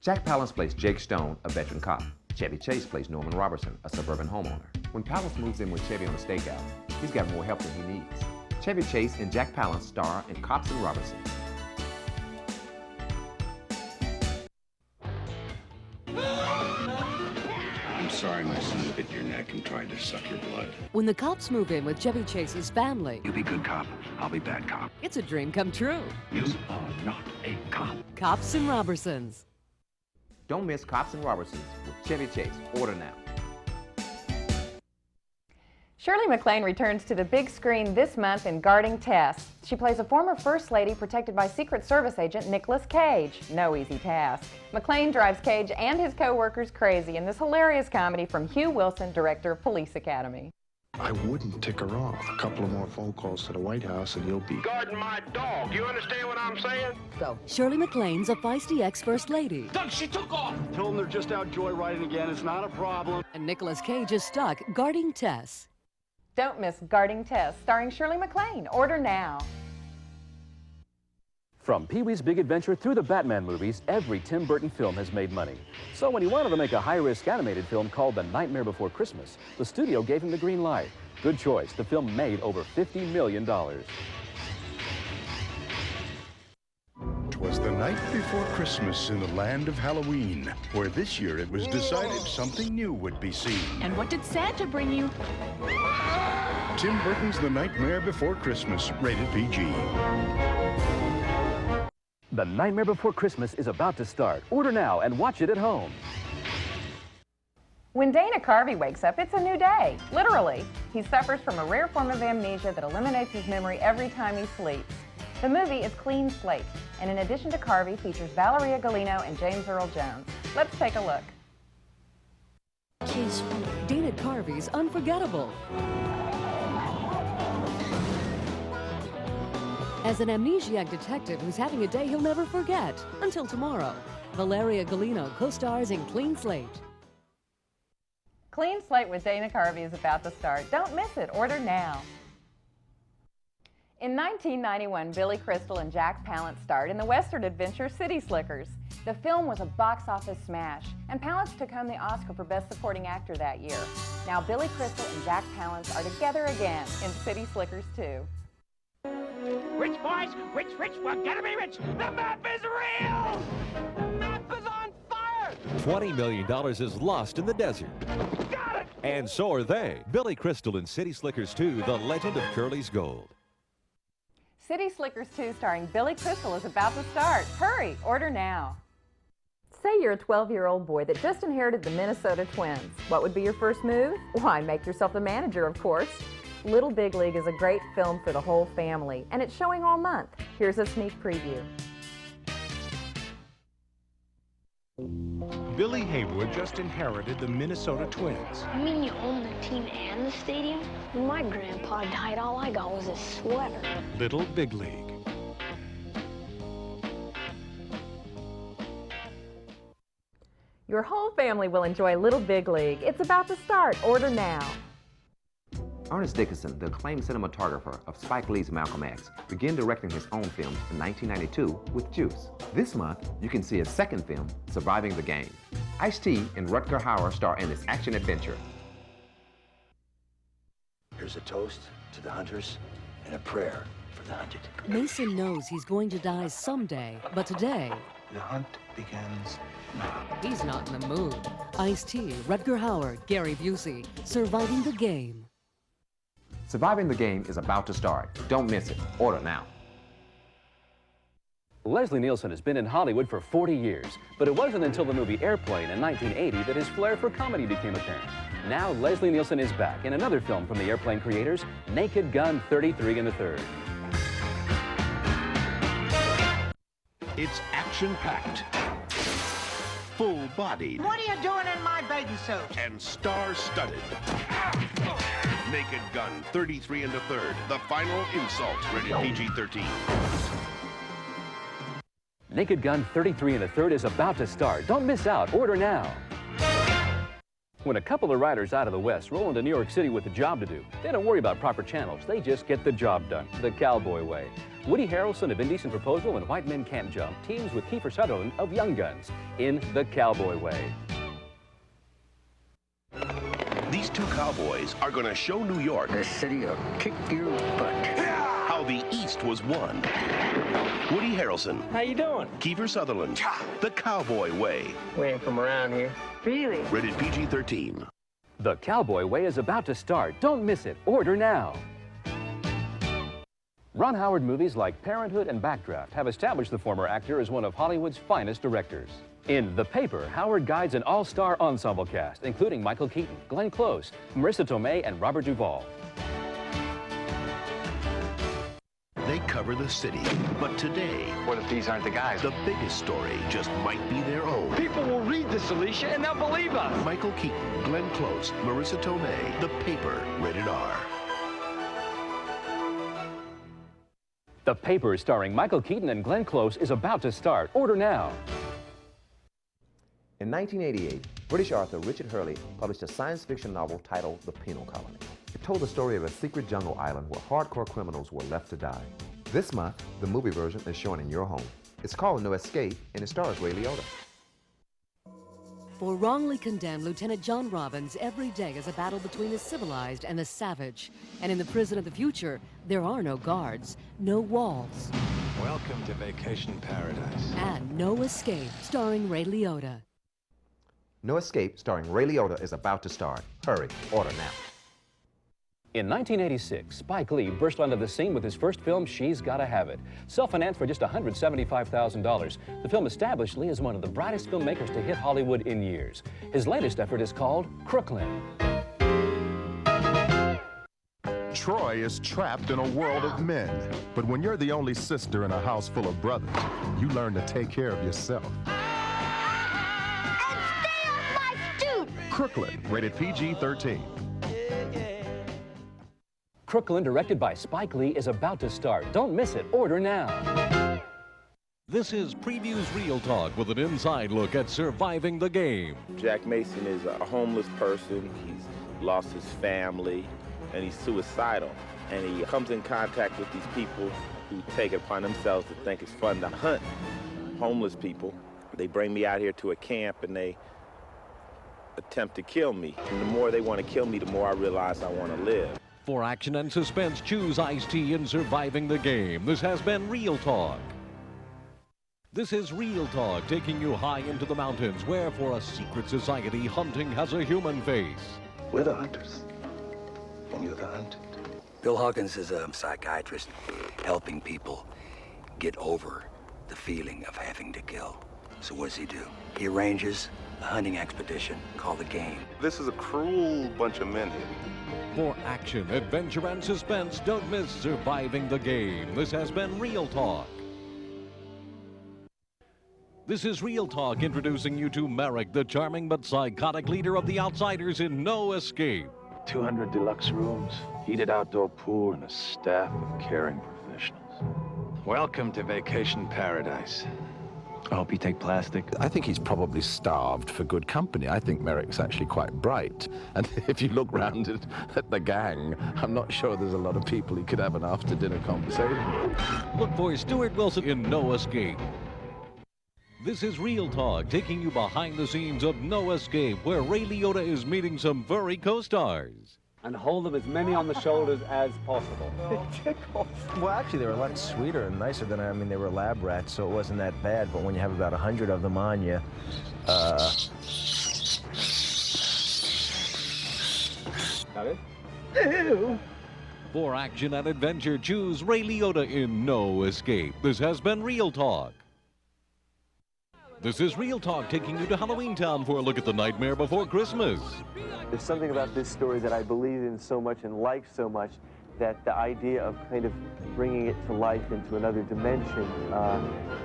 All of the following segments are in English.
Jack Palance plays Jake Stone, a veteran cop. Chevy Chase plays Norman Robertson, a suburban homeowner. When Palance moves in with Chevy on a stakeout, he's got more help than he needs. Chevy Chase and Jack Palance star in Cops and Robertsons. I'm sorry my son bit your neck and tried to suck your blood. When the cops move in with Chevy Chase's family, You be good cop, I'll be bad cop. it's a dream come true. You are not a cop. Cops and Robertsons. Don't miss Cops and Robertsons with Chevy Chase. Order now. Shirley MacLaine returns to the big screen this month in Guarding Tess. She plays a former First Lady protected by Secret Service agent Nicolas Cage. No easy task. MacLaine drives Cage and his co-workers crazy in this hilarious comedy from Hugh Wilson, director of Police Academy. I wouldn't tick her off. A couple of more phone calls to the White House and you'll be... Guarding my dog. You understand what I'm saying? Go. Shirley MacLaine's a feisty ex-First Lady. Doug, she took off. Tell them they're just out joyriding again. It's not a problem. And Nicolas Cage is stuck guarding Tess. Don't miss Guarding Tess, starring Shirley MacLaine. Order now. From Pee-wee's Big Adventure through the Batman movies, every Tim Burton film has made money. So when he wanted to make a high-risk animated film called The Nightmare Before Christmas, the studio gave him the green light. Good choice. The film made over $50 million. 'Twas the night before Christmas in the land of Halloween, where this year it was decided something new would be seen. And what did Santa bring you? Tim Burton's The Nightmare Before Christmas, rated PG. The Nightmare Before Christmas is about to start. Order now and watch it at home. When Dana Carvey wakes up, it's a new day, literally. He suffers from a rare form of amnesia that eliminates his memory every time he sleeps. The movie is Clean Slate, and in addition to Carvey, features Valeria Golino and James Earl Jones. Let's take a look. She's Dana Carvey's unforgettable. As an amnesiac detective who's having a day he'll never forget until tomorrow, Valeria Golino co-stars in Clean Slate. Clean Slate with Dana Carvey is about to start. Don't miss it. Order now. In 1991, Billy Crystal and Jack Palance starred in the Western adventure City Slickers. The film was a box office smash, and Palance took home the Oscar for Best Supporting Actor that year. Now Billy Crystal and Jack Palance are together again in City Slickers 2. Rich boys, rich, we're gonna be rich. The map is real. The map is on fire. $20 million is lost in the desert. Got it. And so are they. Billy Crystal in City Slickers 2, The Legend of Curly's Gold. City Slickers 2 starring Billy Crystal is about to start. Hurry, order now. Say you're a 12-year-old boy that just inherited the Minnesota Twins. What would be your first move? Why, make yourself the manager, of course. Little Big League is a great film for the whole family, and it's showing all month. Here's a sneak preview. Billy Haywood just inherited the Minnesota Twins. You mean you own the team and the stadium? When my grandpa died, all I got was a sweater. Little Big League. Your whole family will enjoy Little Big League. It's about to start. Order now. Ernest Dickerson, the acclaimed cinematographer of Spike Lee's Malcolm X, began directing his own films in 1992 with Juice. This month, you can see his second film, Surviving the Game. Ice-T and Rutger Hauer star in this action-adventure. Here's a toast to the hunters and a prayer for the hunted. Mason knows he's going to die someday, but today... The hunt begins now. He's not in the mood. Ice-T, Rutger Hauer, Gary Busey, Surviving the Game. Surviving the Game is about to start. Don't miss it. Order now. Leslie Nielsen has been in Hollywood for 40 years, but it wasn't until the movie Airplane in 1980 that his flair for comedy became apparent. Now Leslie Nielsen is back in another film from the Airplane creators, Naked Gun 33 1/3. It's action-packed, full-bodied, What are you doing in my bathing suit? and star-studded. Naked Gun 33 1/3, the final insult, rated PG-13. Naked Gun 33 1/3 is about to start. Don't miss out. Order now. When a couple of writers out of the West roll into New York City with a job to do, they don't worry about proper channels. They just get the job done, the cowboy way. Woody Harrelson of Indecent Proposal and White Men Can't Jump teams with Kiefer Sutherland of Young Guns in The Cowboy Way. These two cowboys are going to show New York, The city will kick your butt. how the East was won. Woody Harrelson. How you doing? Kiefer Sutherland. The Cowboy Way. We ain't from around here. Really? Rated PG-13. The Cowboy Way is about to start. Don't miss it. Order now. Ron Howard movies like Parenthood and Backdraft have established the former actor as one of Hollywood's finest directors. In The Paper, Howard guides an all-star ensemble cast, including Michael Keaton, Glenn Close, Marissa Tomei, and Robert Duvall. They cover the city, but today, what if these aren't the guys? the biggest story just might be their own. People will read this, Alicia, and they'll believe us. Michael Keaton, Glenn Close, Marissa Tomei, The Paper, rated R. The Paper, starring Michael Keaton and Glenn Close, is about to start. Order now. In 1988, British author Richard Hurley published a science fiction novel titled The Penal Colony. It told the story of a secret jungle island where hardcore criminals were left to die. This month, the movie version is showing in your home. It's called No Escape, and it stars Ray Liotta. For wrongly condemned Lieutenant John Robbins, every day is a battle between the civilized and the savage. And in the prison of the future, there are no guards, no walls, Welcome to Vacation Paradise. and no escape, starring Ray Liotta. No Escape, starring Ray Liotta, is about to start. Hurry, order now. In 1986, Spike Lee burst onto the scene with his first film, She's Gotta Have It. Self-financed for just $175,000, the film established Lee as one of the brightest filmmakers to hit Hollywood in years. His latest effort is called Crooklyn. Troy is trapped in a world of men. But when you're the only sister in a house full of brothers, you learn to take care of yourself. Crooklyn, rated PG-13. Crooklyn, directed by Spike Lee, is about to start. Don't miss it. Order now. This is Prevue's Real Talk with an inside look at surviving the game. Jack Mason is a homeless person. He's lost his family, and he's suicidal. And he comes in contact with these people who take it upon themselves to think it's fun to hunt homeless people. They bring me out here to a camp, and they attempt to kill me. And the more they want to kill me, the more I realize I want to live. For action and suspense, choose Ice-T in Surviving the Game. This has been Real Talk. This is Real Talk, taking you high into the mountains, where for a secret society, hunting has a human face. We're the hunters, and you're the hunted. Bill Hawkins is a psychiatrist helping people get over the feeling of having to kill. So what does he do? He arranges a hunting expedition called The Game. This is a cruel bunch of men here. For action, adventure, and suspense, don't miss Surviving the Game. This has been Real Talk. This is Real Talk, introducing you to Merrick, the charming but psychotic leader of the Outsiders in No Escape. 200 deluxe rooms, heated outdoor pool, and a staff of caring professionals. Welcome to Vacation Paradise. I hope you take plastic. I think he's probably starved for good company. I think Merrick's actually quite bright. And if you look round at the gang, I'm not sure there's a lot of people he could have an after-dinner conversation with. Look for Stuart Wilson in No Escape. This is Real Talk, taking you behind the scenes of No Escape, where Ray Liotta is meeting some furry co-stars. And hold them as many on the shoulders as possible. Well, actually, they were a lot sweeter and nicer than I mean, they were lab rats, so it wasn't that bad. But when you have about 100 of them on you, Got it? Ew. For action and adventure, choose Ray Liotta in No Escape. This has been Real Talk. This is Real Talk, taking you to Halloween Town for a look at The Nightmare Before Christmas. There's something about this story that I believe in so much and like so much that the idea of kind of bringing it to life into another dimension,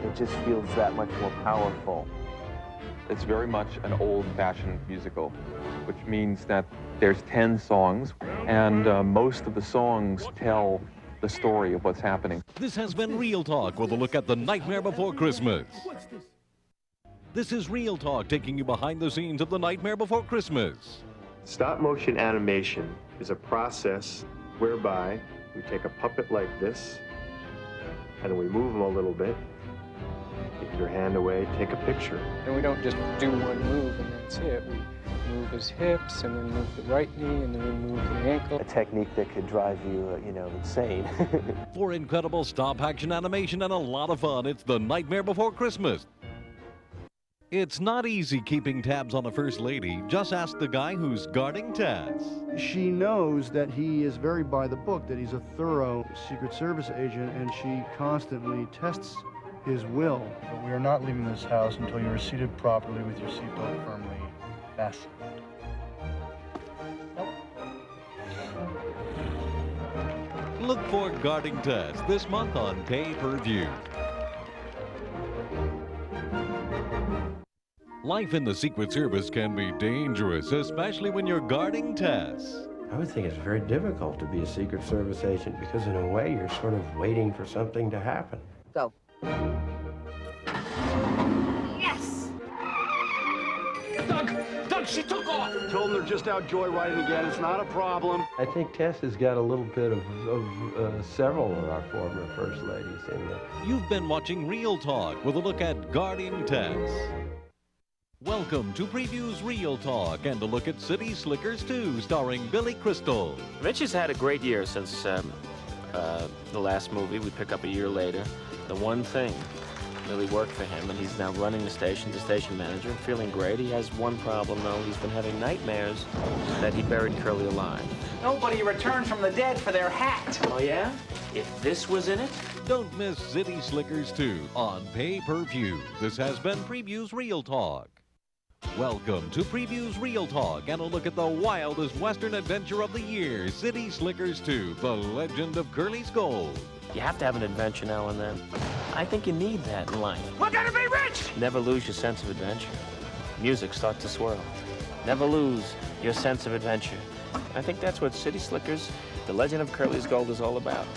it just feels that much more powerful. It's very much an old-fashioned musical, which means that there's 10 songs, and most of the songs tell the story of what's happening. This has been Real Talk with a look at The Nightmare Before Christmas. This is Real Talk, taking you behind the scenes of The Nightmare Before Christmas. Stop motion animation is a process whereby we take a puppet like this and we move him a little bit. Take your hand away, take a picture. And we don't just do one move and that's it. We move his hips and then move the right knee and then we move the ankle. A technique that could drive you, insane. For incredible stop-action animation and a lot of fun, it's The Nightmare Before Christmas. It's not easy keeping tabs on a First Lady. Just ask the guy who's guarding Tess. She knows that he is very by the book, that he's a thorough Secret Service agent, and she constantly tests his will. But we are not leaving this house until you are seated properly with your seatbelt firmly fastened. Look for Guarding Tess this month on Pay-Per-View. Life in the Secret Service can be dangerous, especially when you're guarding Tess. I would think it's very difficult to be a Secret Service agent because in a way you're sort of waiting for something to happen. Go. Yes! Doug, she took off! Told them they're just out joyriding again. It's not a problem. I think Tess has got a little bit of several of our former First Ladies in there. You've been watching Real Talk with a look at Guarding Tess. Welcome to Prevue's Real Talk and a look at City Slickers 2, starring Billy Crystal. Mitch has had a great year since the last movie. We pick up a year later. The one thing really worked for him, and he's now running the station manager, and feeling great. He has one problem, though. He's been having nightmares that he buried Curly alive. Nobody returned from the dead for their hat. Oh, yeah? If this was in it? Don't miss City Slickers 2 on Pay-Per-View. This has been Prevue's Real Talk. Welcome to Prevue's Real Talk and a look at the wildest Western adventure of the year, City Slickers 2, The Legend of Curly's Gold. You have to have an adventure now and then. I think you need that in life. We're gonna be rich! Never lose your sense of adventure. Music starts to swirl. Never lose your sense of adventure. I think that's what City Slickers, The Legend of Curly's Gold is all about.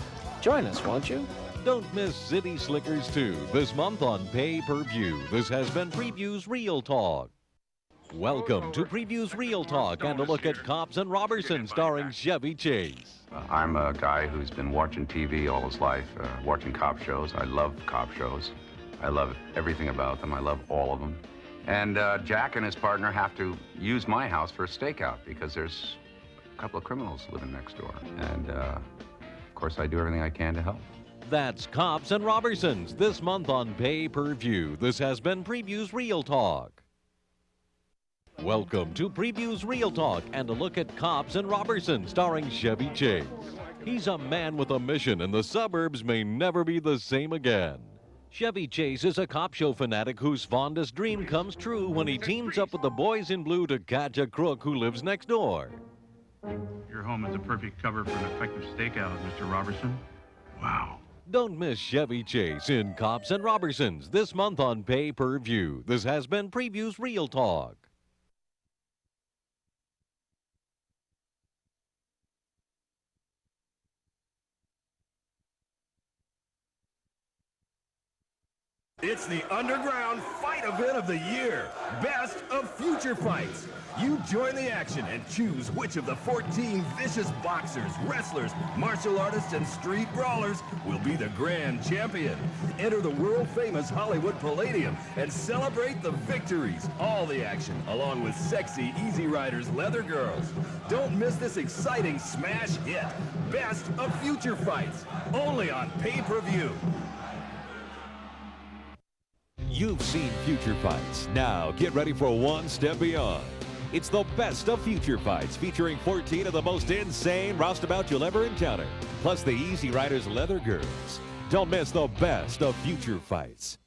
Join us, won't you? Don't miss City Slickers 2 this month on Pay-Per-View. This has been Prevue's Real Talk. Welcome to Prevue's Real Talk and a look at Cops and Robertson, starring Chevy Chase. I'm a guy who's been watching TV all his life, watching cop shows. I love cop shows. I love everything about them. I love all of them. And Jack and his partner have to use my house for a stakeout because there's a couple of criminals living next door. And, of course, I do everything I can to help. That's Cops and Robertsons this month on Pay-Per-View. This has been Prevue's Real Talk. Welcome to Prevue's Real Talk and a look at Cops and Robertson, starring Chevy Chase. He's a man with a mission, and the suburbs may never be the same again. Chevy Chase is a cop show fanatic whose fondest dream comes true when he teams up with the boys in blue to catch a crook who lives next door. Your home is a perfect cover for an effective stakeout, Mr. Robertson. Wow. Don't miss Chevy Chase in Cops and Robertsons this month on Pay-Per-View. This has been Prevue's Real Talk. It's the underground fight event of the year. Best of Future Fights. You join the action and choose which of the 14 vicious boxers, wrestlers, martial artists, and street brawlers will be the grand champion. Enter the world-famous Hollywood Palladium and celebrate the victories, all the action, along with sexy Easy Riders leather girls. Don't miss this exciting smash hit. Best of Future Fights. Only on Pay-Per-View. You've seen Future Fights. Now get ready for one step beyond. It's the best of Future Fights, featuring 14 of the most insane roustabouts you'll ever encounter, plus the Easy Riders leather girls. Don't miss the best of Future Fights.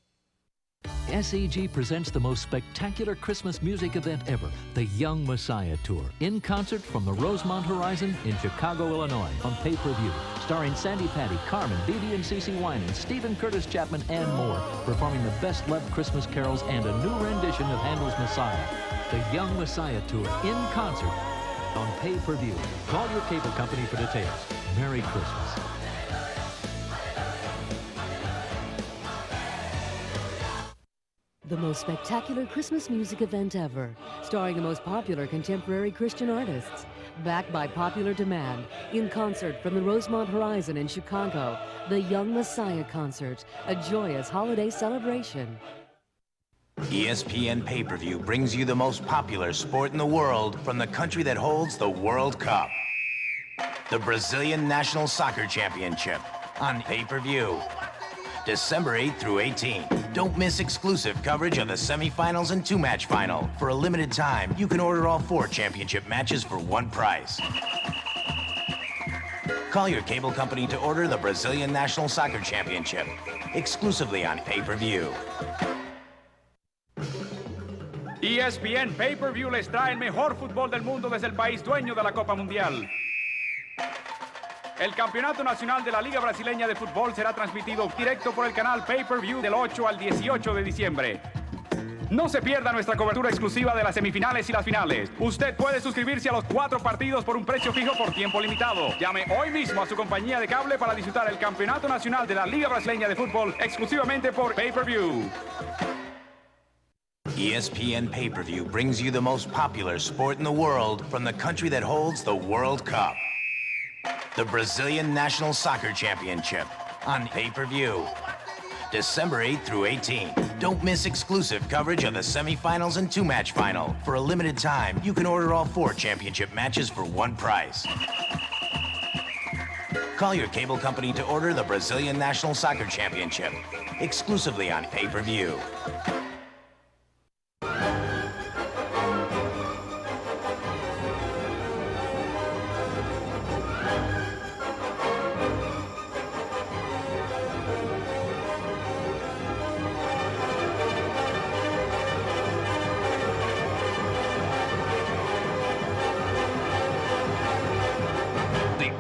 SEG presents the most spectacular Christmas music event ever, the Young Messiah Tour, in concert from the Rosemont Horizon in Chicago, Illinois, on Pay-Per-View, starring Sandy Patty, Carmen, BB and CeCe Winans, Stephen Curtis Chapman, and more, performing the best-loved Christmas carols and a new rendition of Handel's Messiah. The Young Messiah Tour, in concert, on Pay-Per-View. Call your cable company for details. Merry Christmas. The most spectacular Christmas music event ever, starring the most popular contemporary Christian artists. Backed by popular demand, in concert from the Rosemont Horizon in Chicago, the Young Messiah Concert, a joyous holiday celebration. ESPN Pay-Per-View brings you the most popular sport in the world from the country that holds the World Cup. The Brazilian National Soccer Championship on pay-per-view. December 8th through 18th. Don't miss exclusive coverage of the semifinals and two-match final. For a limited time, you can order all 4 championship matches for one price. Call your cable company to order the Brazilian National Soccer Championship, exclusively on pay-per-view. ESPN Pay-Per-View les trae el mejor fútbol del mundo desde el país dueño de la Copa Mundial. El Campeonato Nacional de la Liga Brasileña de Fútbol será transmitido directo por el canal Pay-Per-View del 8 al 18 de diciembre. No se pierda nuestra cobertura exclusiva de las semifinales y las finales. Usted puede suscribirse a los 4 partidos por un precio fijo por tiempo limitado. Llame hoy mismo a su compañía de cable para disfrutar el Campeonato Nacional de la Liga Brasileña de Fútbol exclusivamente por Pay-Per-View. ESPN Pay-Per-View brings you the most popular sport in the world from the country that holds the World Cup. The Brazilian National Soccer Championship on pay-per-view. December 8th through 18th. Don't miss exclusive coverage of the semifinals and two-match final. For a limited time, you can order all 4 championship matches for one price. Call your cable company to order the Brazilian National Soccer Championship, exclusively on pay-per-view.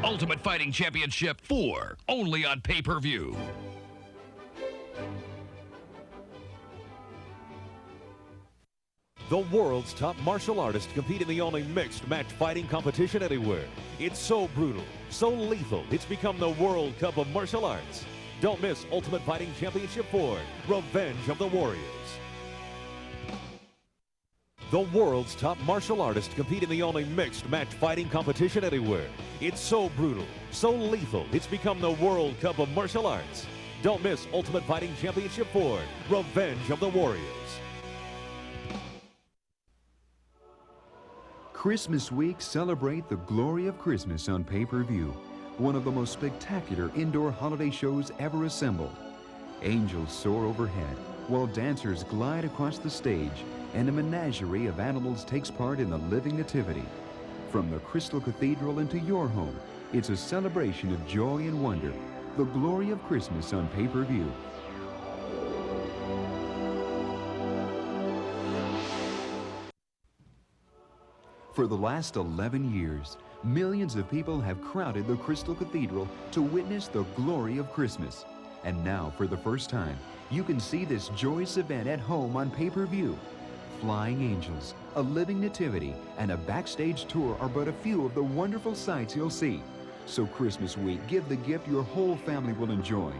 Ultimate Fighting Championship 4, only on pay-per-view. The world's top martial artists compete in the only mixed match fighting competition anywhere. It's so brutal, so lethal, it's become the World Cup of Martial Arts. Don't miss Ultimate Fighting Championship 4, Revenge of the Warriors. The world's top martial artists compete in the only mixed match fighting competition anywhere. It's so brutal, so lethal, it's become the World Cup of Martial Arts. Don't miss Ultimate Fighting Championship 4, Revenge of the Warriors. Christmas week, celebrate the glory of Christmas on pay-per-view. One of the most spectacular indoor holiday shows ever assembled. Angels soar overhead, while dancers glide across the stage, and a menagerie of animals takes part in the living nativity. From the Crystal Cathedral into your home, it's a celebration of joy and wonder. The glory of Christmas on pay-per-view. For the last 11 years, millions of people have crowded the Crystal Cathedral to witness the glory of Christmas. And now, for the first time, you can see this joyous event at home on pay-per-view. Flying angels, a living nativity, and a backstage tour are but a few of the wonderful sights you'll see. So Christmas week, give the gift your whole family will enjoy.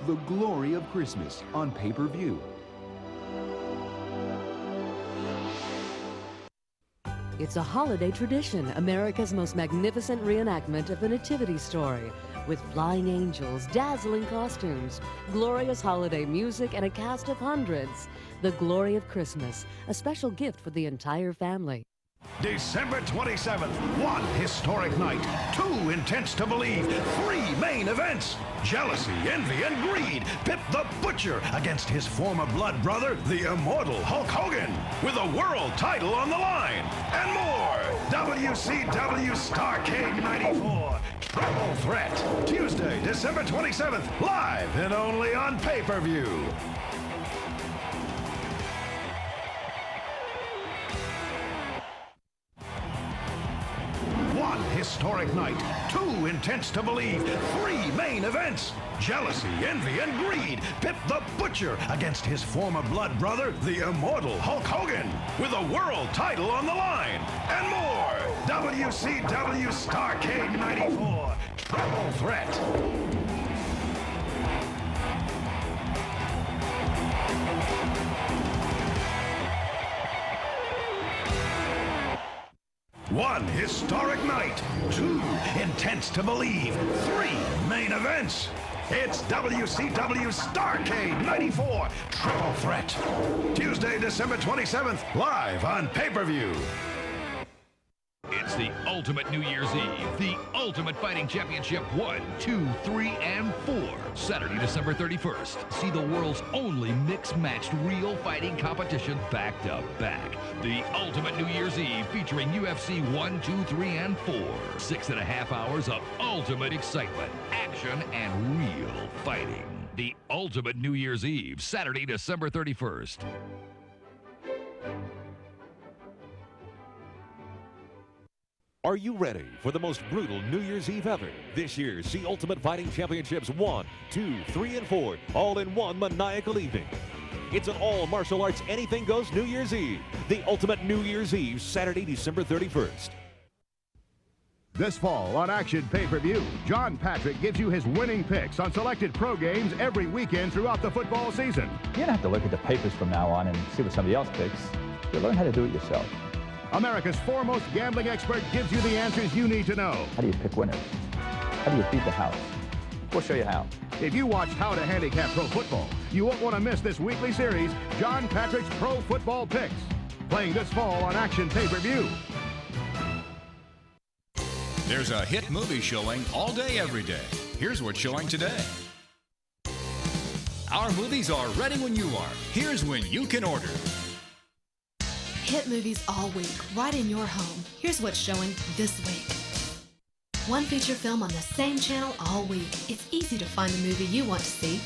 The glory of Christmas on pay-per-view. It's a holiday tradition, America's most magnificent reenactment of the Nativity story, with flying angels, dazzling costumes, glorious holiday music, and a cast of hundreds. The glory of Christmas, a special gift for the entire family. December 27th, one historic night, 2 intense to believe, 3 main events. Jealousy, envy, and greed pit the Butcher against his former blood brother, the immortal Hulk Hogan, with a world title on the line. And more. WCW Starrcade 94, Triple Threat. Tuesday, December 27th, live and only on pay-per-view. One historic night, 2 intense to believe, 3 main events. Jealousy, envy, and greed pit the Butcher against his former blood brother, the immortal Hulk Hogan, with a world title on the line. And more. WCW Starrcade 94, Triple Threat. 1 historic night, 2 intense to believe, 3 main events. It's WCW Starrcade 94 Triple Threat. Tuesday, December 27th, live on pay-per-view. It's the Ultimate New Year's Eve, the Ultimate Fighting Championship 1, 2, 3, and 4. Saturday, December 31st. See the world's only mixed-matched real fighting competition back to back. The Ultimate New Year's Eve featuring UFC 1, 2, 3, and 4. 6.5 hours of ultimate excitement, action, and real fighting. The Ultimate New Year's Eve, Saturday, December 31st. Are you ready for the most brutal New Year's Eve ever? This year, see Ultimate Fighting Championships 1, 2, 3, and 4, all in one maniacal evening. It's an all martial arts anything goes New Year's Eve. The Ultimate New Year's Eve, Saturday, December 31st. This fall on Action Pay-Per-View, John Patrick gives you his winning picks on selected pro games every weekend throughout the football season. You don't have to look at the papers from now on and see what somebody else picks. You'll learn how to do it yourself. America's foremost gambling expert gives you the answers you need to know. How do you pick winners? How do you beat the house? We'll show you how. If you watched How to Handicap Pro Football, you won't want to miss this weekly series, John Patrick's Pro Football Picks, playing this fall on Action Pay-Per-View. There's a hit movie showing all day, every day. Here's what's showing today. Our movies are ready when you are. Here's when you can order. Hit movies all week, right in your home. Here's what's showing this week. One feature film on the same channel all week. It's easy to find the movie you want to see.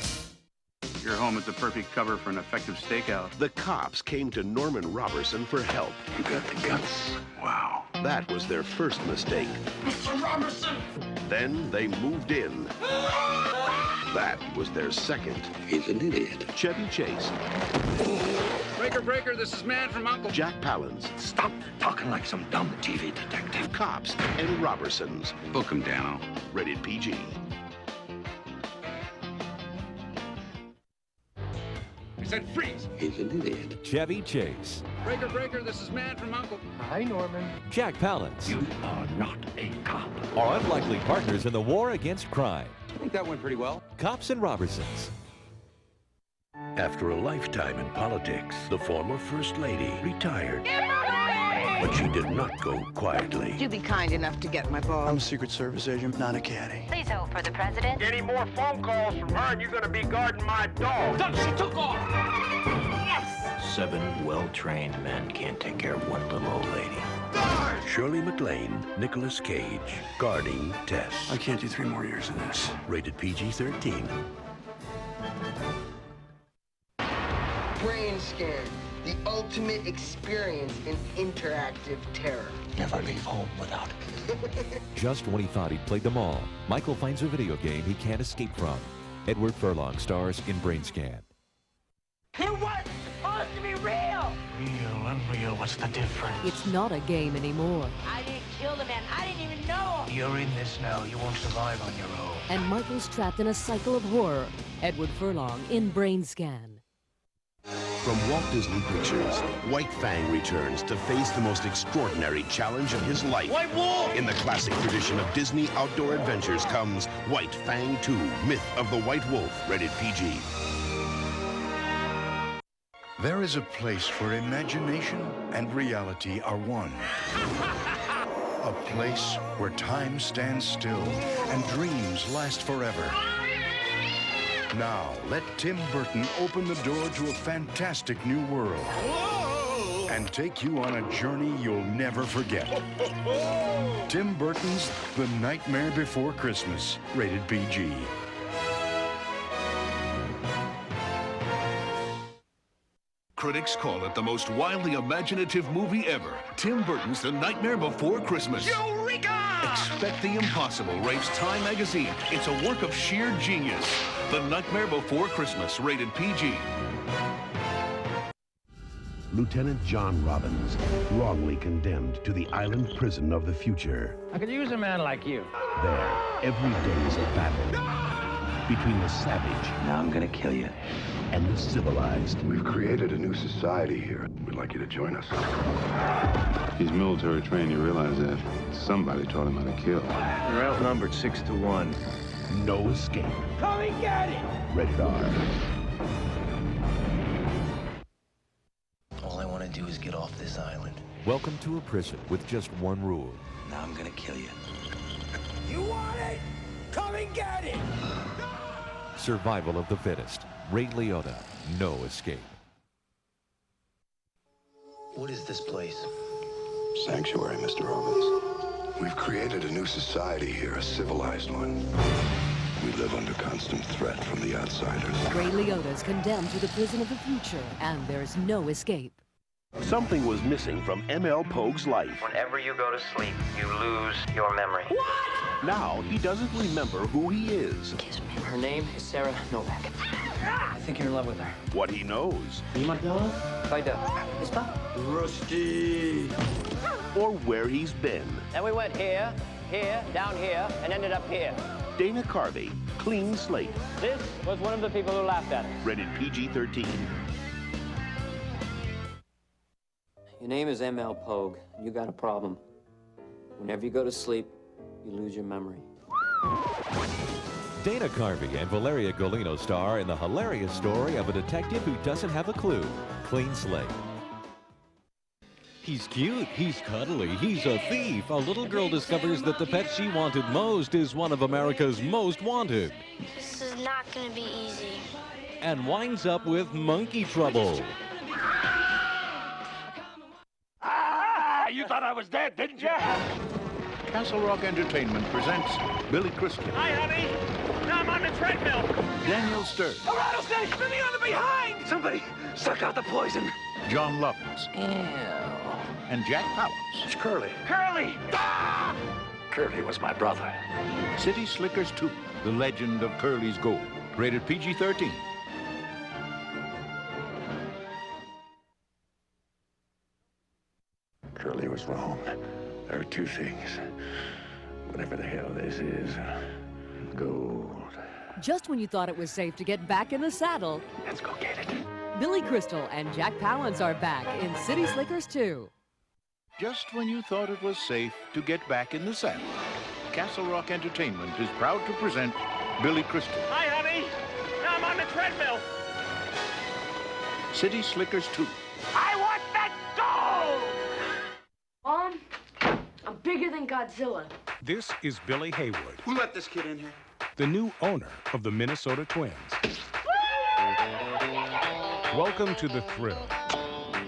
Your home is the perfect cover for an effective stakeout. The cops came to Norman Robertson for help. You got the guts. Wow. That was their first mistake. Mr. Robertson! Then they moved in. That was their second. He's an idiot. Chevy Chase. Breaker, breaker, this is Man from Uncle. Jack Palance. Stop talking like some dumb TV detective. Cops and Robertsons. Book him, Dano. Rated PG. I said freeze. He's an idiot. Chevy Chase. Breaker, breaker, this is Man from Uncle. Hi, Norman. Jack Palance. You are not a cop. Are unlikely partners in the war against crime. I think that went pretty well. Cops and Robertsons. After a lifetime in politics, the former First Lady retired. But she did not go quietly. Would you be kind enough to get my ball? I'm a Secret Service agent, not a caddy. Please hold for the president. Any more phone calls from her and you're gonna be guarding my dog. Look, she took off! Yes! 7 well-trained men can't take care of one little old lady. Guard! Shirley MacLaine, Nicolas Cage, guarding Tess. I can't do 3 more years of this. Rated PG-13. Brain scan. The ultimate experience in interactive terror. Never leave home without it. Just when he thought he'd played them all, Michael finds a video game he can't escape from. Edward Furlong stars in Brain Scan. It wasn't supposed to be real! Real, unreal, what's the difference? It's not a game anymore. I didn't kill the man. I didn't even know him. You're in this now. You won't survive on your own. And Michael's trapped in a cycle of horror. Edward Furlong in Brain Scan. From Walt Disney Pictures, White Fang returns to face the most extraordinary challenge of his life. White Wolf! In the classic tradition of Disney outdoor adventures comes White Fang 2, Myth of the White Wolf, rated PG. There is a place where imagination and reality are one. A place where time stands still and dreams last forever. Now, let Tim Burton open the door to a fantastic new world and take you on a journey you'll never forget. Tim Burton's The Nightmare Before Christmas, rated PG. Critics call it the most wildly imaginative movie ever. Tim Burton's The Nightmare Before Christmas. Eureka! Expect the impossible, raves Time magazine. It's a work of sheer genius. The Nightmare Before Christmas, rated PG. Lieutenant John Robbins, wrongly condemned to the island prison of the future. I could use a man like you. There, every day is a battle between the savage. Now I'm gonna kill you. and the civilized. We've created a new society here. We'd like you to join us. He's military trained, you realize that. Somebody taught him how to kill. We're outnumbered 6-1. No escape. Come and get it! Rated R. All I want to do is get off this island. Welcome to a prison with just one rule. Now I'm gonna kill you. You want it? Come and get it! Survival of the fittest. Ray Liotta, no escape. What is this place? Sanctuary, Mr. Robbins. We've created a new society here, a civilized one. We live under constant threat from the outsiders. Ray Liotta's condemned to the prison of the future, and there's no escape. Something was missing from ML Pogue's life. Whenever you go to sleep, you lose your memory. What? Now he doesn't remember who he is. Kiss me. Her name is Sarah Novak. I think you're in love with her. What he knows. Rusty! Or where he's been. Then we went here, here, down here, and ended up here. Dana Carvey, clean slate. This was one of the people who laughed at us. Rated PG-13. Your name is ML Pogue. You got a problem. Whenever you go to sleep, you lose your memory. Dana Carvey and Valeria Golino star in the hilarious story of a detective who doesn't have a clue. Clean slate. He's cute, he's cuddly, he's a thief. A little girl discovers that the pet she wanted most is one of America's most wanted. This is not gonna be easy. And winds up with monkey trouble. You thought I was dead, didn't you? Castle Rock Entertainment presents Billy Crystal, Hi, honey. Now I'm on the treadmill. Daniel Stern, A rattlesnake spinning on the behind! Somebody suck out the poison. John Lovitz, and Jack Palance. It's Curly. Curly! Ah! Curly was my brother. City Slickers 2, The Legend of Curly's Gold. Rated PG-13. Curly was wrong. There are two things. Whatever the hell this is, gold. Just when you thought it was safe to get back in the saddle, Let's go get it. Billy Crystal and Jack Palance are back in City Slickers 2. Just when you thought it was safe to get back in the saddle, Castle Rock Entertainment is proud to present Billy Crystal, Hi, honey. Now I'm on the treadmill. City Slickers 2. I want that gold! Mom, I'm bigger than Godzilla. This is Billy Haywood, Who let this kid in here? the new owner of the Minnesota Twins. Welcome to the thrill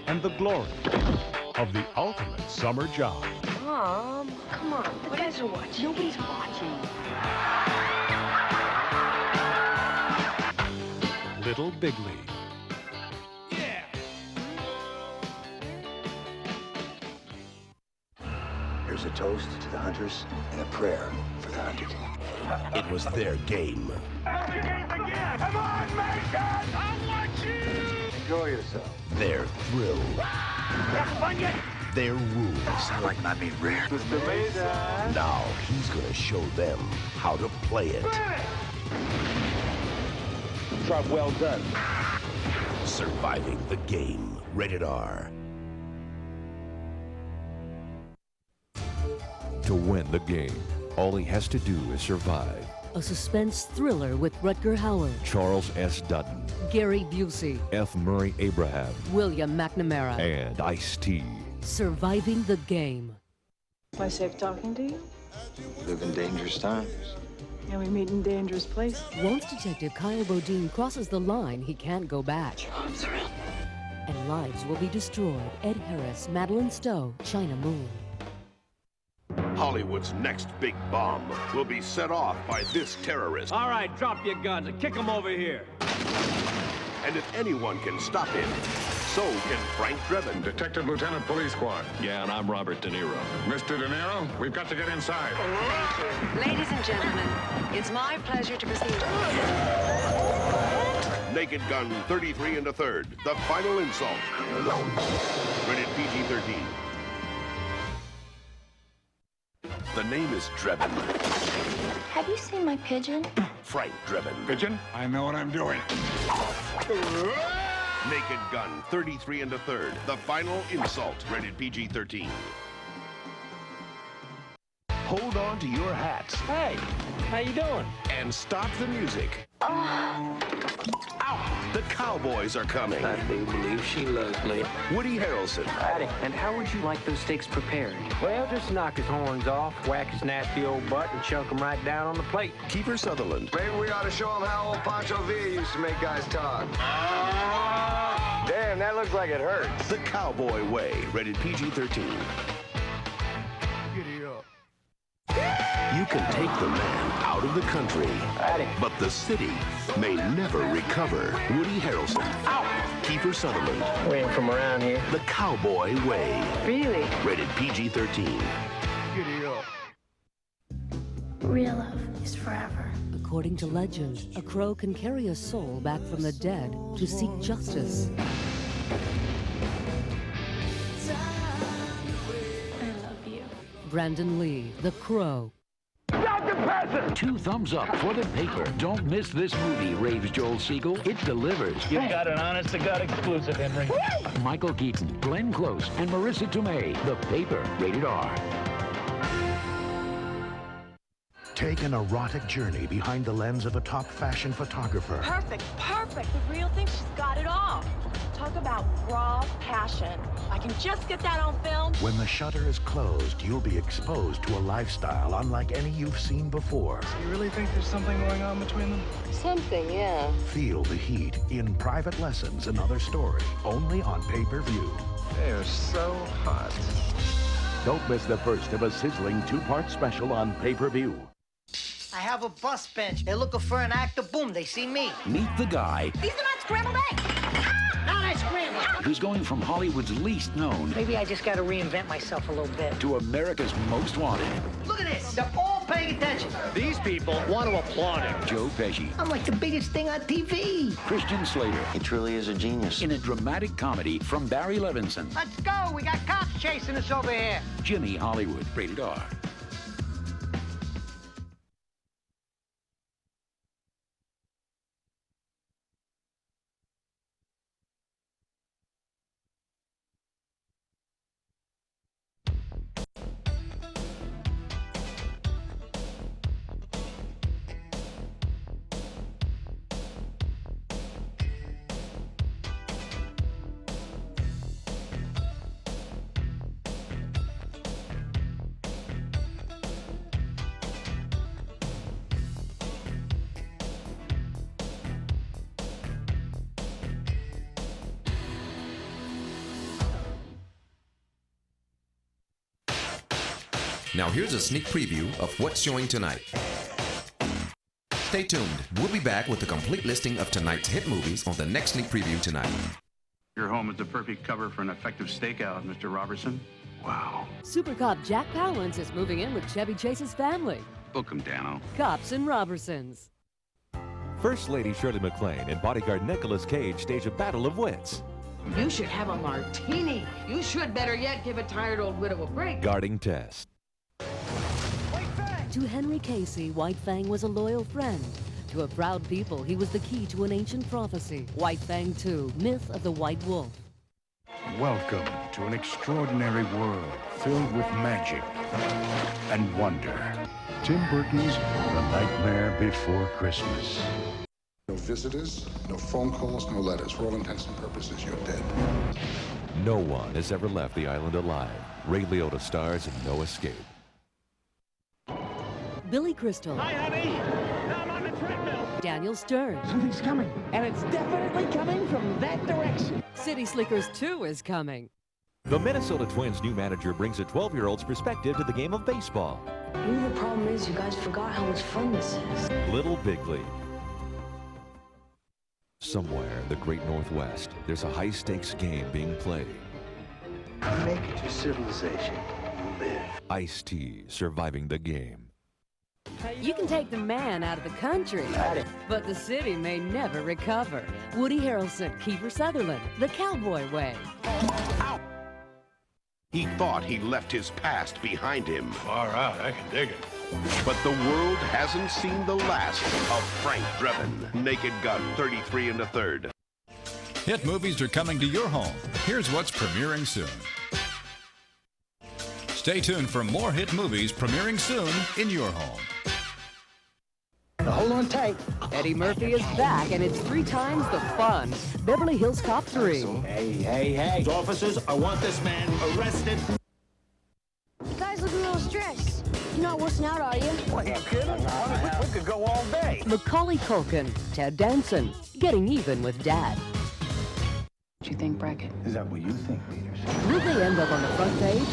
and the glory of the ultimate summer job. Mom, come on. The guys are watching. Nobody's watching. Little Big League. Here's a toast to the hunters and a prayer for the hunted. It was their game. Have the game begin! Come on, Mason! I want you! Enjoy yourself. Their thrill. Have fun yet? Their rules. Sound like I'm being rare. Mr. Mason. Now he's gonna show them how to play it. Job well done. Surviving the game. Rated R. To win the game, all he has to do is survive. A suspense thriller with Rutger Hauer, Charles S. Dutton, Gary Busey, F. Murray Abraham, William McNamara, and Ice-T. Surviving the game. Am I safe talking to you? Live in dangerous times. And we meet in dangerous places. Once Detective Kyle Bodine crosses the line, he can't go back. Jobs around. And lives will be destroyed. Ed Harris, Madeline Stowe, China Moon. Hollywood's next big bomb will be set off by this terrorist. All right, drop your guns and kick him over here. And if anyone can stop him, so can Frank Drebin. Detective Lieutenant Police Squad. Yeah, and I'm Robert De Niro. Mr. De Niro, we've got to get inside. Ladies and gentlemen, it's my pleasure to present... Naked Gun 33 1/3. The final insult. Rated PG-13. The name is Drebin. Have you seen my pigeon? Frank-driven. Pigeon, I know what I'm doing. Naked Gun, 33 1/3. The Final Insult, rated PG-13. Hold on to your hats. Hey, how you doing? And stop the music. Ow! The Cowboys are coming. I do believe she loves me. Woody Harrelson. Howdy. And how would you like those steaks prepared? Well, just knock his horns off, whack his nasty old butt, and chunk him right down on the plate. Kiefer Sutherland. Maybe we ought to show him how old Pancho Villa used to make guys talk. Damn, that looks like it hurts. The Cowboy Way, rated PG-13. Giddy up. You can take the man out of the country, but the city may never recover. Woody Harrelson. Ow! Kiefer Sutherland. We ain't from around here. The Cowboy Way. Really? Rated PG-13. Giddy up. Real love is forever. According to legend, a crow can carry a soul back from the dead to seek justice. I love you. Brandon Lee, the Crow. 2 thumbs up for The Paper. Don't miss this movie, raves Joel Siegel. It delivers. You got an honest-to-God exclusive, Henry. Michael Keaton, Glenn Close, and Marissa Tomei. The Paper, rated R. Take an erotic journey behind the lens of a top fashion photographer. Perfect, perfect. The real thing, she's got it all. Talk about raw passion. I can just get that on film. When the shutter is closed, you'll be exposed to a lifestyle unlike any you've seen before. You really think there's something going on between them? Something, yeah. Feel the heat in Private Lessons, Another Story, only on pay-per-view. They're so hot. Don't miss the first of a sizzling 2-part special on pay-per-view. I have a bus bench. They're looking for an actor. Boom, they see me. Meet the guy These are not scrambled eggs. Not I scramble. who's going from Hollywood's least known Maybe I just got to reinvent myself a little bit. to America's most wanted. Look at this. They're all paying attention. These people want to applaud him. Joe Pesci, I'm like the biggest thing on TV. Christian Slater, He truly is a genius. in a dramatic comedy from Barry Levinson. Let's go. We got cops chasing us over here. Jimmy Hollywood, rated R. Now here's a sneak preview of what's showing tonight. Stay tuned. We'll be back with a complete listing of tonight's hit movies on the next sneak preview tonight. Your home is the perfect cover for an effective stakeout, Mr. Robertson. Wow. Super cop Jack Palance is moving in with Chevy Chase's family. Book 'em, Dano. Cops and Robertsons. First Lady Shirley MacLaine and bodyguard Nicolas Cage stage a battle of wits. You should have a martini. You should, better yet, give a tired old widow a break. Guarding Tess. To Henry Casey, White Fang was a loyal friend. To a proud people, he was the key to an ancient prophecy. White Fang 2, Myth of the White Wolf. Welcome to an extraordinary world filled with magic and wonder. Tim Burton's The Nightmare Before Christmas. No visitors, no phone calls, no letters. For all intents and purposes, you're dead. No one has ever left the island alive. Ray Liotta stars in No Escape. Billy Crystal. Hi, honey. I'm on the treadmill. Daniel Stern. Something's coming, and it's definitely coming from that direction. City Slickers 2 is coming. The Minnesota Twins' new manager brings a 12-year-old's perspective to the game of baseball. Maybe the problem is you guys forgot how much fun this is. Little Big League. Somewhere in the great Northwest, there's a high-stakes game being played. Make it to civilization. You live. Ice-T surviving the game. You can take the man out of the country, but the city may never recover. Woody Harrelson, Kiefer Sutherland, The Cowboy Way. He thought he left his past behind him. Far out, I can dig it. But the world hasn't seen the last of Frank Drebin. Naked Gun 33 1/3. Hit movies are coming to your home. Here's what's premiering soon. Stay tuned for more hit movies premiering soon in your home. Now hold on tight. Eddie Murphy is back, and it's 3 times the fun. Beverly Hills Cop 3. Hey. Officers, I want this man arrested. You guys look a little stressed. You're not working out, are you? Well, you kidding? We could go all day. Macaulay Culkin, Ted Danson, getting even with Dad. What do you think, Brackett? Is that what you think, Peterson? Will they end up on the front page?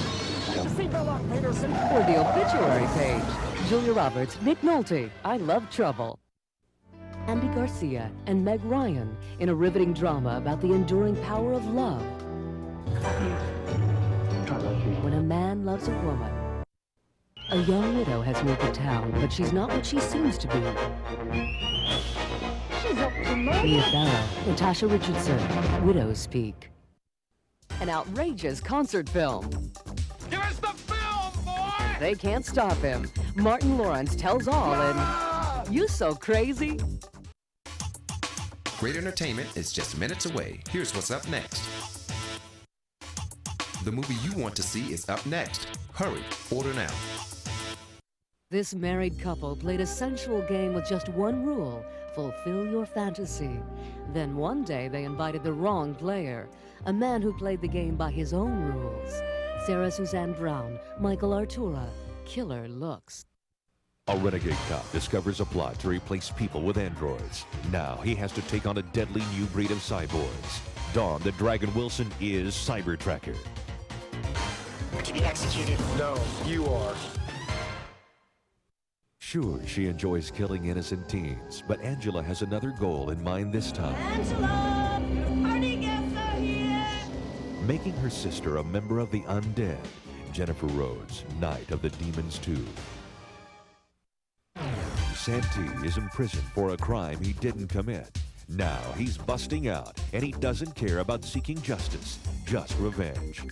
Or the obituary page? Julia Roberts, Nick Nolte, I Love Trouble. Andy Garcia and Meg Ryan in a riveting drama about the enduring power of love. When a man loves a woman. A young widow has moved to town, but she's not what she seems to be. She's up to murder. Mia Farrow, Natasha Richardson, Widows Speak. An outrageous concert film. Give us the film, boy! They can't stop him. Martin Lawrence tells all in You So Crazy. Great entertainment is just minutes away. Here's what's up next. The movie you want to see is up next. Hurry, order now. This married couple played a sensual game with just one rule: fulfill your fantasy. Then one day they invited the wrong player, a man who played the game by his own rules. Sarah Suzanne Brown, Michael Artura, killer looks. A renegade cop discovers a plot to replace people with androids. Now he has to take on a deadly new breed of cyborgs. Dawn the Dragon Wilson is Cyber Tracker. To be executed. No, you are. Sure, she enjoys killing innocent teens, but Angela has another goal in mind this time. Angela! Party guests are here! Making her sister a member of the undead. Jennifer Rhodes, Knight of the Demon's Tooth. Santee is imprisoned for a crime he didn't commit. Now he's busting out, and he doesn't care about seeking justice, just revenge.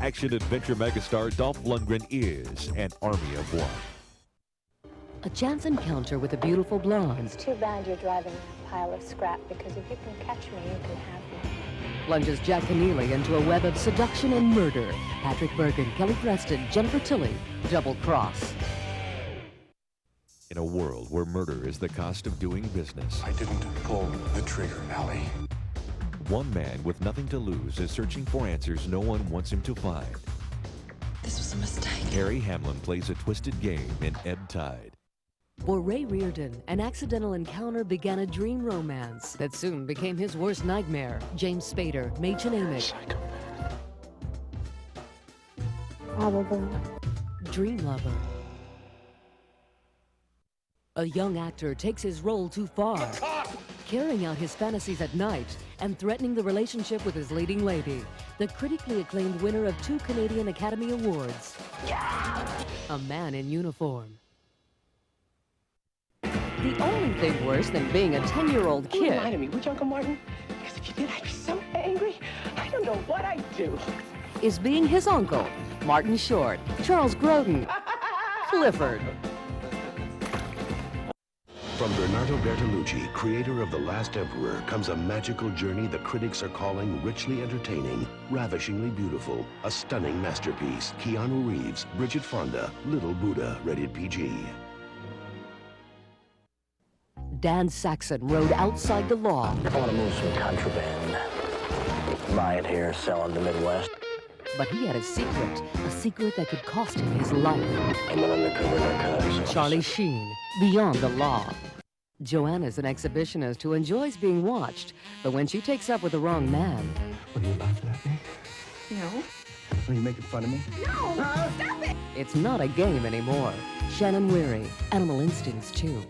Action-adventure megastar Dolph Lundgren is an army of one. A chance encounter with a beautiful blonde. It's too bad you're driving a pile of scrap, because if you can catch me, you can have me. Plunges Jack Keneally into a web of seduction and murder. Patrick Bergen, Kelly Preston, Jennifer Tilly, Double Cross. In a world where murder is the cost of doing business. I didn't pull the trigger, Allie. One man with nothing to lose is searching for answers no one wants him to find. This was a mistake. Harry Hamlin plays a twisted game in Ebb Tide. For Ray Reardon, an accidental encounter began a dream romance that soon became his worst nightmare. James Spader, Machen Amick. Probably. Dream Lover. A young actor takes his role too far, carrying out his fantasies at night and threatening the relationship with his leading lady, the critically acclaimed winner of 2 Canadian Academy Awards. A man in uniform. The only thing worse than being a 10-year-old You kid reminded me, would you, Uncle Martin? Because if you did, I'd be so angry. I don't know what I'd do. is being his uncle, Martin Short, Charles Grodin, Clifford. From Bernardo Bertolucci, creator of The Last Emperor, comes a magical journey the critics are calling richly entertaining, ravishingly beautiful, a stunning masterpiece. Keanu Reeves, Bridget Fonda, Little Buddha, rated PG. Dan Saxon rode outside the law. I want to move some contraband. Buy it here, sell in the Midwest. But he had a secret that could cost him his life. I'm an undercover narcotics. Charlie Sheen, Beyond the Law. Joanna's an exhibitionist who enjoys being watched, but when she takes up with the wrong man... Are you laughing at me? No. Are you making fun of me? No! Stop it! It's not a game anymore. Shannon Weary, Animal Instincts 2.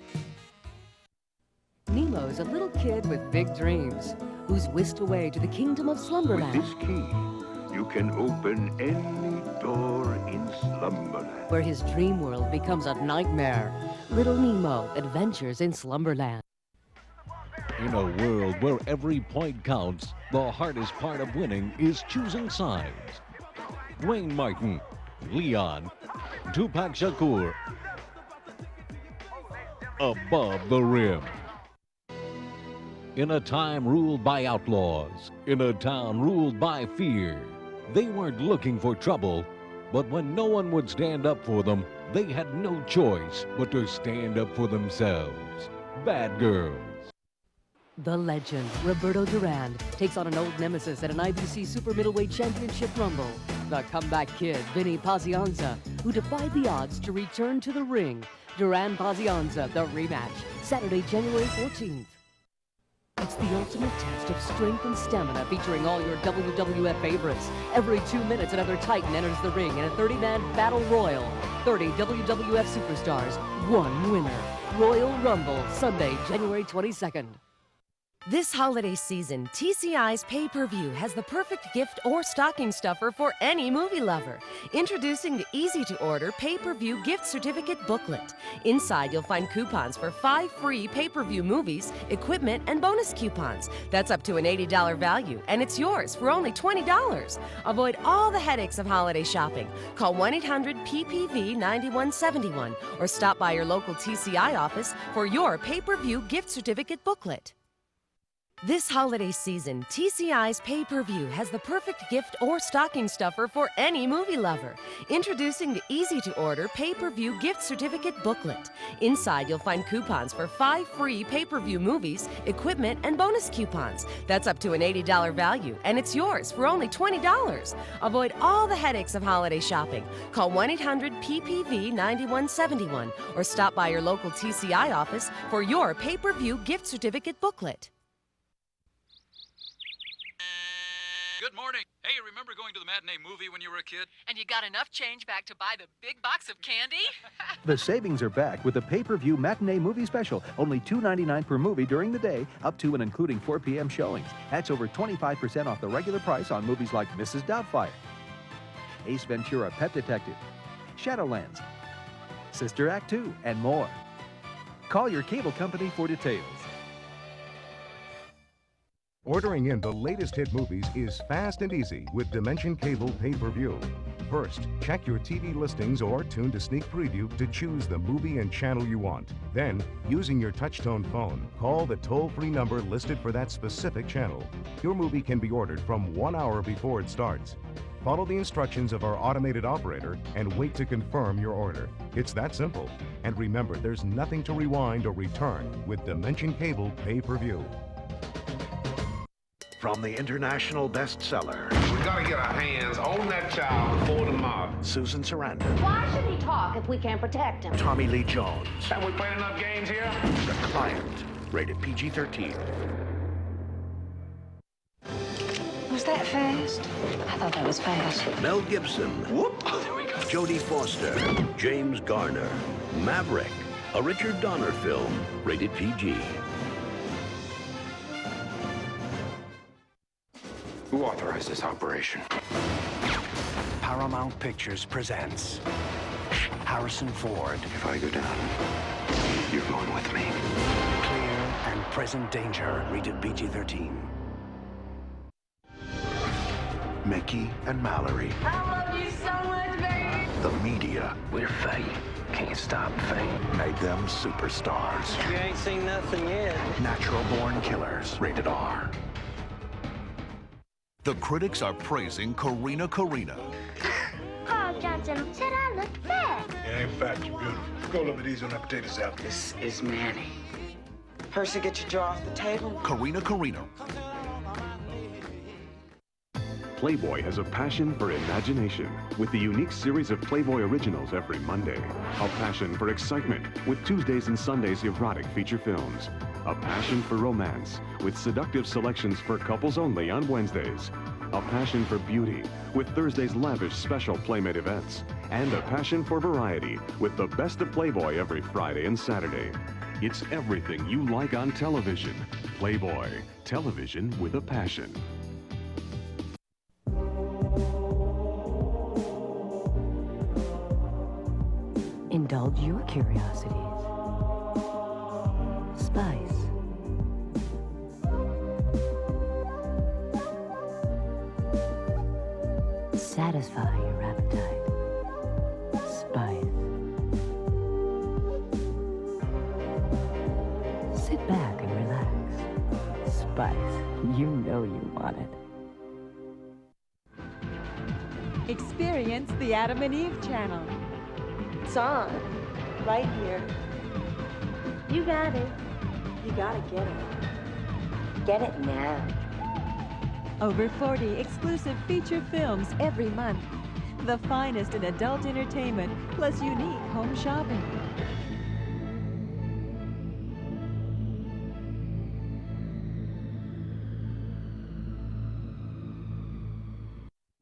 Nemo's a little kid with big dreams, who's whisked away to the kingdom of Slumberland. With this key, you can open any door in Slumberland. Where his dream world becomes a nightmare. Little Nemo, Adventures in Slumberland. In a world where every point counts, the hardest part of winning is choosing sides. Dwayne Martin, Leon, Tupac Shakur. Above the rim. In a time ruled by outlaws, in a town ruled by fear, they weren't looking for trouble, but when no one would stand up for them, they had no choice but to stand up for themselves. Bad Girls. The legend, Roberto Duran, takes on an old nemesis at an IBC Super Middleweight Championship Rumble. The comeback kid, Vinny Pazienza, who defied the odds to return to the ring. Duran-Pazienza, the rematch, Saturday, January 14th. It's the ultimate test of strength and stamina, featuring all your WWF favorites. Every 2 minutes, another Titan enters the ring in a 30-man battle royal. 30 WWF superstars, one winner. Royal Rumble, Sunday, January 22nd. This holiday season, TCI's pay-per-view has the perfect gift or stocking stuffer for any movie lover. Introducing the easy-to-order pay-per-view gift certificate booklet. Inside, you'll find coupons for 5 free pay-per-view movies, equipment, and bonus coupons. That's up to an $80 value, and it's yours for only $20. Avoid all the headaches of holiday shopping. Call 1-800-PPV-9171 or stop by your local TCI office for your pay-per-view gift certificate booklet. This holiday season, TCI's pay-per-view has the perfect gift or stocking stuffer for any movie lover. Introducing the easy-to-order pay-per-view gift certificate booklet. Inside, you'll find coupons for 5 free pay-per-view movies, equipment, and bonus coupons. That's up to an $80 value, and it's yours for only $20. Avoid all the headaches of holiday shopping. Call 1-800-PPV-9171 or stop by your local TCI office for your pay-per-view gift certificate booklet. Good morning. Hey, remember going to the matinee movie when you were a kid? And you got enough change back to buy the big box of candy? The savings are back with the pay-per-view matinee movie special. Only $2.99 per movie during the day, up to and including 4 p.m. showings. That's over 25% off the regular price on movies like Mrs. Doubtfire, Ace Ventura, Pet Detective, Shadowlands, Sister Act 2, and more. Call your cable company for details. Ordering in the latest hit movies is fast and easy with Dimension Cable Pay-Per-View. First, check your TV listings or tune to Sneak Preview to choose the movie and channel you want. Then, using your touch-tone phone, call the toll-free number listed for that specific channel. Your movie can be ordered from 1 hour before it starts. Follow the instructions of our automated operator and wait to confirm your order. It's that simple. And remember, there's nothing to rewind or return with Dimension Cable Pay-Per-View. From the international bestseller, We gotta get our hands on that child before the mob. Susan Sarandon, Why should he talk if we can't protect him? Tommy Lee Jones, Have we played enough games here? The Client, rated PG-13. Was that fast? I thought that was fast. Mel Gibson, Jodie Foster, James Garner, Maverick, a Richard Donner film, rated PG. Who authorized this operation? Paramount Pictures presents Harrison Ford. If I go down, you're going with me. Clear and Present Danger, rated PG-13. Mickey and Mallory. I love you so much, baby. The media. We're fate. Can't stop fate. Made them superstars. You ain't seen nothing yet. Natural Born Killers, rated R. The critics are praising Karina. Carl Johnson said I looked fat. Yeah, in fact, you're beautiful. Go look at these on that potato salad. This is Manny. Percy, get your jaw off the table. Karina. Playboy has a passion for imagination with the unique series of Playboy originals every Monday. A passion for excitement with Tuesdays and Sundays erotic feature films. A passion for romance with seductive selections for couples only on Wednesdays. A passion for beauty with Thursday's lavish special Playmate events. And a passion for variety with the best of Playboy every Friday and Saturday. It's everything you like on television. Playboy, television with a passion. Indulge your curiosities. Spice. Satisfy your appetite. Spice. but you know you want it. Experience the Adam and Eve channel. It's on. Right here. You got it. You gotta get it. Get it now. Over 40 exclusive feature films every month. The finest in adult entertainment, plus unique home shopping.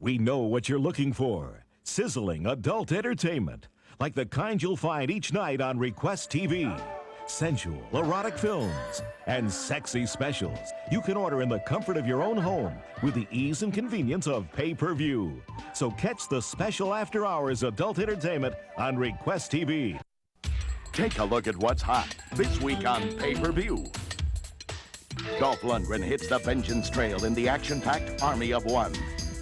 We know what you're looking for. Sizzling adult entertainment, like the kind you'll find each night on Request TV. Sensual, erotic films, and sexy specials you can order in the comfort of your own home with the ease and convenience of pay-per-view. So catch the special after-hours adult entertainment on Request TV. Take a look at what's hot this week on pay-per-view. Dolph Lundgren hits the vengeance trail in the action-packed Army of One.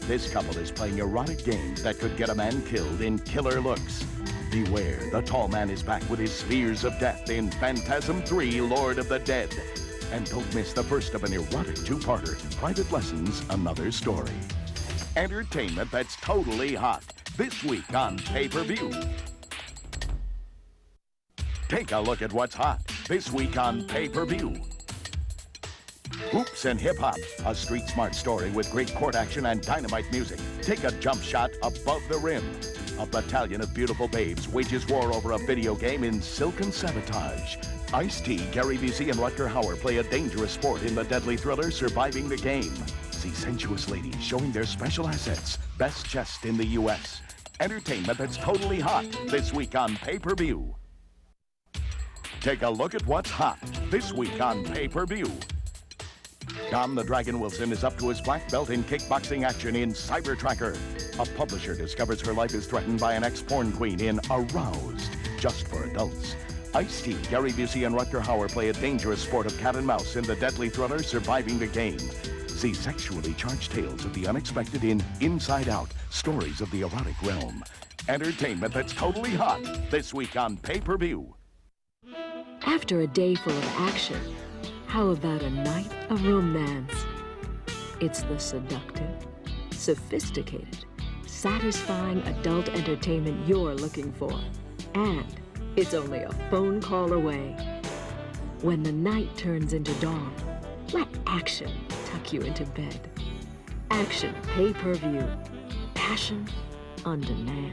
This couple is playing erotic games that could get a man killed in killer looks. Beware, the tall man is back with his spears of death in Phantasm 3, Lord of the Dead. And don't miss the first of an erotic two-parter, Private Lessons, Another Story. Entertainment that's totally hot this week on pay-per-view. Take a look at what's hot this week on pay-per-view. Hoops and Hip Hop, a street smart story with great court action and dynamite music. Take a jump shot above the rim. A battalion of beautiful babes wages war over a video game in silken sabotage. Ice-T, Gary Busey, and Rutger Hauer play a dangerous sport in the deadly thriller Surviving the Game. See sensuous ladies showing their special assets. Best chest in the U.S. Entertainment that's totally hot this week on pay-per-view. Take a look at what's hot this week on pay-per-view. Don the Dragon Wilson is up to his black belt in kickboxing action in Cyber Tracker. A publisher discovers her life is threatened by an ex-porn queen in Aroused, just for adults. Ice-T, Gary Busey, and Rutger Hauer play a dangerous sport of cat and mouse in the deadly thriller Surviving the Game. See sexually charged tales of the unexpected in Inside Out, Stories of the Erotic Realm. Entertainment that's totally hot this week on pay-per-view. After a day full of action, how about a night of romance? It's the seductive, sophisticated, satisfying adult entertainment you're looking for. And it's only a phone call away. When the night turns into dawn, let action tuck you into bed. Action pay-per-view. Passion on demand.